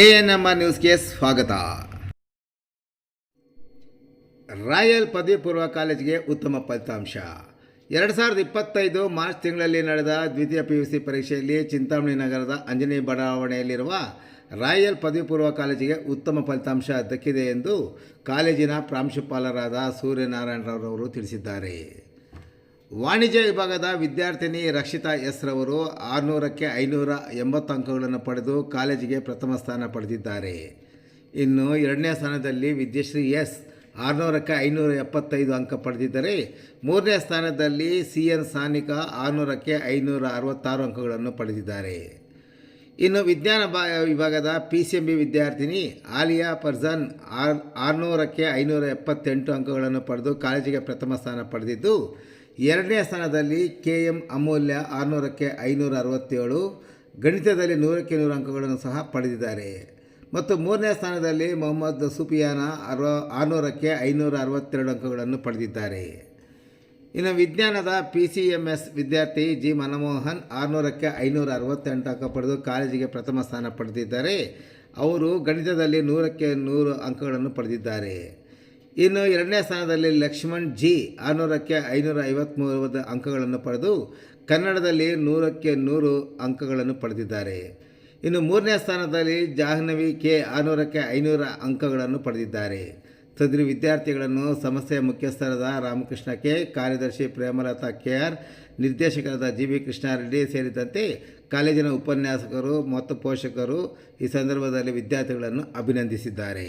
ANMR ನ್ಯೂಸ್ಗೆ ಸ್ವಾಗತ. Royal ಪದವಿ ಪೂರ್ವ ಕಾಲೇಜಿಗೆ ಉತ್ತಮ ಫಲಿತಾಂಶ. 2025 ಮಾರ್ಚ್ ತಿಂಗಳಲ್ಲಿ ನಡೆದ ದ್ವಿತೀಯ PUC ಪರೀಕ್ಷೆಯಲ್ಲಿ ಚಿಂತಾಮಣಿ ನಗರದ ಅಂಜನಿ ಬಡಾವಣೆಯಲ್ಲಿರುವ ರಾಯಲ್ ಪದವಿ ಪೂರ್ವ ಕಾಲೇಜಿಗೆ ಉತ್ತಮ ಫಲಿತಾಂಶ ದಕ್ಕಿದೆ ಎಂದು ಕಾಲೇಜಿನ ಪ್ರಾಂಶುಪಾಲರಾದ ಸೂರ್ಯನಾರಾಯಣರವರು ತಿಳಿಸಿದ್ದಾರೆ. ವಾಣಿಜ್ಯ ವಿಭಾಗದ ವಿದ್ಯಾರ್ಥಿನಿ ರಕ್ಷಿತಾ ಎಸ್ ರವರು 600ಕ್ಕೆ 580 ಅಂಕಗಳನ್ನು ಪಡೆದು ಕಾಲೇಜಿಗೆ ಪ್ರಥಮ ಸ್ಥಾನ ಪಡೆದಿದ್ದಾರೆ. ಇನ್ನು ಎರಡನೇ ಸ್ಥಾನದಲ್ಲಿ ವಿದ್ಯಶ್ರೀ ಎಸ್ 600ಕ್ಕೆ 575 ಅಂಕ ಪಡೆದಿದ್ದರೆ, ಮೂರನೇ ಸ್ಥಾನದಲ್ಲಿ CN ಸಾನಿಕಾ 600ಕ್ಕೆ 566 ಅಂಕಗಳನ್ನು ಪಡೆದಿದ್ದಾರೆ. ಇನ್ನು ವಿಜ್ಞಾನ ವಿಭಾಗದ PCMB ವಿದ್ಯಾರ್ಥಿನಿ ಆಲಿಯಾ ಫರ್ಜಾನ್ 600ಕ್ಕೆ 578 ಅಂಕಗಳನ್ನು ಪಡೆದು ಕಾಲೇಜಿಗೆ ಪ್ರಥಮ ಸ್ಥಾನ ಪಡೆದಿದ್ದು, ಎರಡನೇ ಸ್ಥಾನದಲ್ಲಿ KM ಅಮೂಲ್ಯ 600ಕ್ಕೆ 567, ಗಣಿತದಲ್ಲಿ 100ಕ್ಕೆ 100 ಅಂಕಗಳನ್ನು ಸಹ ಪಡೆದಿದ್ದಾರೆ. ಮತ್ತು ಮೂರನೇ ಸ್ಥಾನದಲ್ಲಿ ಮೊಹಮ್ಮದ್ ಸುಫಿಯಾನ 600ಕ್ಕೆ 562 ಅಂಕಗಳನ್ನು ಪಡೆದಿದ್ದಾರೆ. ಇನ್ನು ವಿಜ್ಞಾನದ PCMS ವಿದ್ಯಾರ್ಥಿ G ಮನಮೋಹನ್ 600ಕ್ಕೆ 568 ಅಂಕ ಪಡೆದು ಕಾಲೇಜಿಗೆ ಪ್ರಥಮ ಸ್ಥಾನ ಪಡೆದಿದ್ದಾರೆ. ಅವರು ಗಣಿತದಲ್ಲಿ 100ಕ್ಕೆ 100 ಅಂಕಗಳನ್ನು ಪಡೆದಿದ್ದಾರೆ. ಇನ್ನು ಎರಡನೇ ಸ್ಥಾನದಲ್ಲಿ ಲಕ್ಷ್ಮಣ್ G 600ಕ್ಕೆ 553 ಅಂಕಗಳನ್ನು ಪಡೆದು ಕನ್ನಡದಲ್ಲಿ 100ಕ್ಕೆ 100 ಅಂಕಗಳನ್ನು ಪಡೆದಿದ್ದಾರೆ. ಇನ್ನು ಮೂರನೇ ಸ್ಥಾನದಲ್ಲಿ ಜಾಹ್ನವಿ K 600ಕ್ಕೆ 500 ಅಂಕಗಳನ್ನು ಪಡೆದಿದ್ದಾರೆ. ಸದರಿ ವಿದ್ಯಾರ್ಥಿಗಳನ್ನು ಸಂಸ್ಥೆಯ ಮುಖ್ಯಸ್ಥರಾದ ರಾಮಕೃಷ್ಣ K, ಕಾರ್ಯದರ್ಶಿ ಪ್ರೇಮಲತಾ KR, ನಿರ್ದೇಶಕರಾದ GB ಕೃಷ್ಣಾರೆಡ್ಡಿ ಸೇರಿದಂತೆ ಕಾಲೇಜಿನ ಉಪನ್ಯಾಸಕರು ಮತ್ತು ಪೋಷಕರು ಈ ಸಂದರ್ಭದಲ್ಲಿ ವಿದ್ಯಾರ್ಥಿಗಳನ್ನು ಅಭಿನಂದಿಸಿದ್ದಾರೆ.